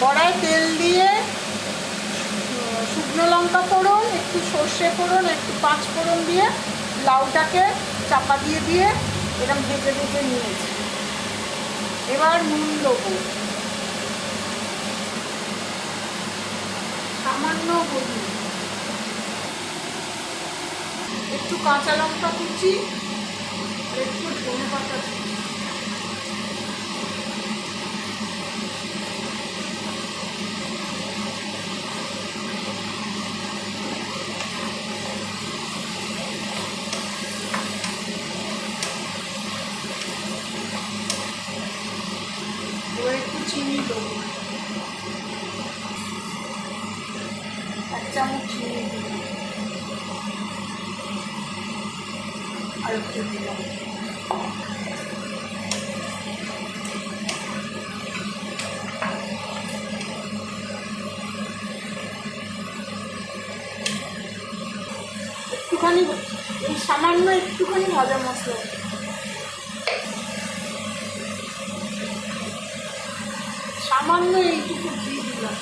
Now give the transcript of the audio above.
কড়ায় তেল দিয়ে শুকনো লঙ্কা ফোড়ন, একটু সর্ষে ফোড়ন, একটু পাঁচ ফোড়ন দিয়ে লাউটাকে চাপা দিয়ে দিয়ে এরকম ভেজে ভেজে নিয়েছি। এবার নুন দেবো, সামান্য হলুদ, একটু কাঁচা লঙ্কা কুচি, একটু ধনে পাতা কুচি। এবার একটু চিনি দেবো, 1 চামচ চিনি দিলাম, আর একটু দিলাম। একটুখানি এই সামান্য একটুখানি ভাজা মশলা, সামান্য এইটুকু দিয়ে দিলাম।